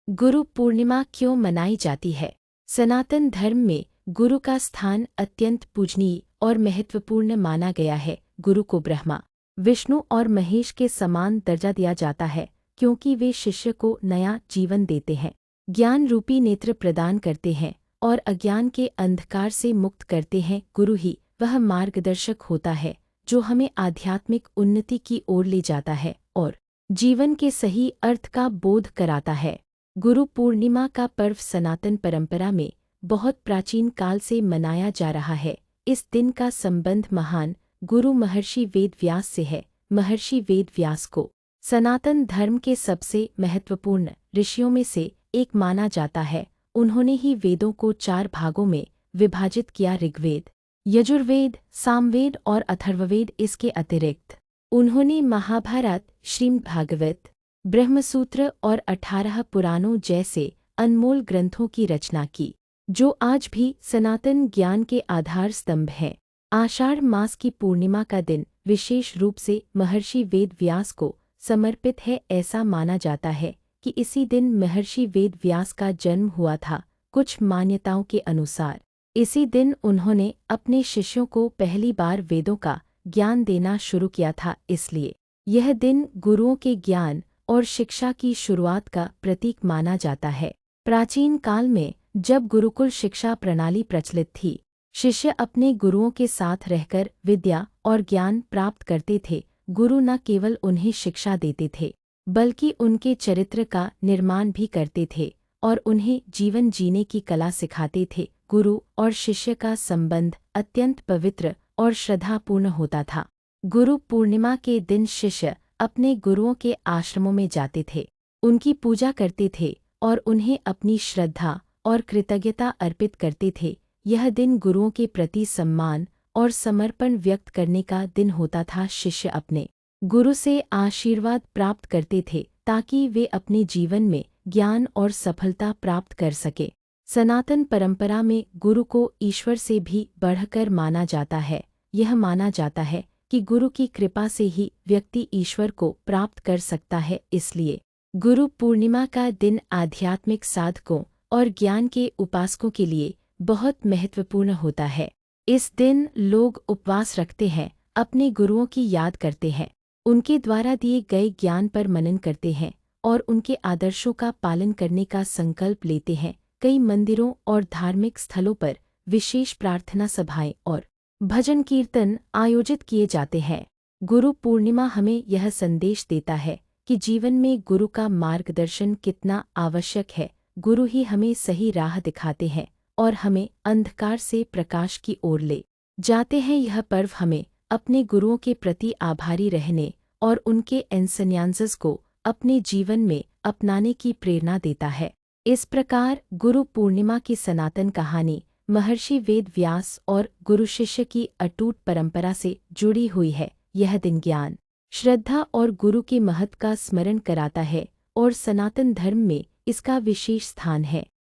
गुरु पूर्णिमा क्यों मनाई जाती है? सनातन धर्म में गुरु का स्थान अत्यंत पूजनीय और महत्वपूर्ण माना गया है। गुरु को ब्रह्मा, विष्णु और महेश के समान दर्जा दिया जाता है क्योंकि वे शिष्य को नया जीवन देते हैं, ज्ञान रूपी नेत्र प्रदान करते हैं और अज्ञान के अंधकार से मुक्त करते हैं। गुरु ही वह मार्गदर्शक होता है जो हमें आध्यात्मिक उन्नति की ओर ले जाता है और जीवन के सही अर्थ का बोध कराता है। गुरु पूर्णिमा का पर्व सनातन परंपरा में बहुत प्राचीन काल से मनाया जा रहा है। इस दिन का संबंध महान गुरु महर्षि वेद व्यास से है। महर्षि वेद व्यास को सनातन धर्म के सबसे महत्वपूर्ण ऋषियों में से एक माना जाता है। उन्होंने ही वेदों को 4 भागों में विभाजित किया: ऋग्वेद, यजुर्वेद, सामवेद और अथर्ववेद। इसके अतिरिक्त उन्होंने महाभारत, श्रीमद्भागवत, ब्रह्मसूत्र और 18 पुराणों जैसे अनमोल ग्रंथों की रचना की, जो आज भी सनातन ज्ञान के आधार स्तंभ हैं। आषाढ़ मास की पूर्णिमा का दिन विशेष रूप से महर्षि वेद व्यास को समर्पित है। ऐसा माना जाता है कि इसी दिन महर्षि वेद व्यास का जन्म हुआ था। कुछ मान्यताओं के अनुसार इसी दिन उन्होंने अपने शिष्यों को पहली बार वेदों का ज्ञान देना शुरू किया था, इसलिए यह दिन गुरुओं के ज्ञान और शिक्षा की शुरुआत का प्रतीक माना जाता है। प्राचीन काल में जब गुरुकुल शिक्षा प्रणाली प्रचलित थी, शिष्य अपने गुरुओं के साथ रहकर विद्या और ज्ञान प्राप्त करते थे। गुरु न केवल उन्हें शिक्षा देते थे, बल्कि उनके चरित्र का निर्माण भी करते थे और उन्हें जीवन जीने की कला सिखाते थे। गुरु और शिष्य का संबंध अत्यंत पवित्र और श्रद्धापूर्ण होता था। गुरु पूर्णिमा के दिन शिष्य अपने गुरुओं के आश्रमों में जाते थे, उनकी पूजा करते थे और उन्हें अपनी श्रद्धा और कृतज्ञता अर्पित करते थे। यह दिन गुरुओं के प्रति सम्मान और समर्पण व्यक्त करने का दिन होता था। शिष्य अपने गुरु से आशीर्वाद प्राप्त करते थे ताकि वे अपने जीवन में ज्ञान और सफलता प्राप्त कर सके। सनातन परंपरा में गुरु को ईश्वर से भी बढ़कर माना जाता है। यह माना जाता है कि गुरु की कृपा से ही व्यक्ति ईश्वर को प्राप्त कर सकता है। इसलिए गुरु पूर्णिमा का दिन आध्यात्मिक साधकों और ज्ञान के उपासकों के लिए बहुत महत्वपूर्ण होता है। इस दिन लोग उपवास रखते हैं, अपने गुरुओं की याद करते हैं, उनके द्वारा दिए गए ज्ञान पर मनन करते हैं और उनके आदर्शों का पालन करने का संकल्प लेते हैं। कई मंदिरों और धार्मिक स्थलों पर विशेष प्रार्थना सभाएं और भजन कीर्तन आयोजित किए जाते हैं। गुरु पूर्णिमा हमें यह संदेश देता है कि जीवन में गुरु का मार्गदर्शन कितना आवश्यक है। गुरु ही हमें सही राह दिखाते हैं और हमें अंधकार से प्रकाश की ओर ले जाते हैं। यह पर्व हमें अपने गुरुओं के प्रति आभारी रहने और उनके एंसेन्यांसेस को अपने जीवन में अपनाने की प्रेरणा देता है। इस प्रकार गुरु पूर्णिमा की सनातन कहानी महर्षि वेद व्यास और गुरु शिष्य की अटूट परंपरा से जुड़ी हुई है। यह दिन ज्ञान, श्रद्धा और गुरु के महत्व का स्मरण कराता है और सनातन धर्म में इसका विशेष स्थान है।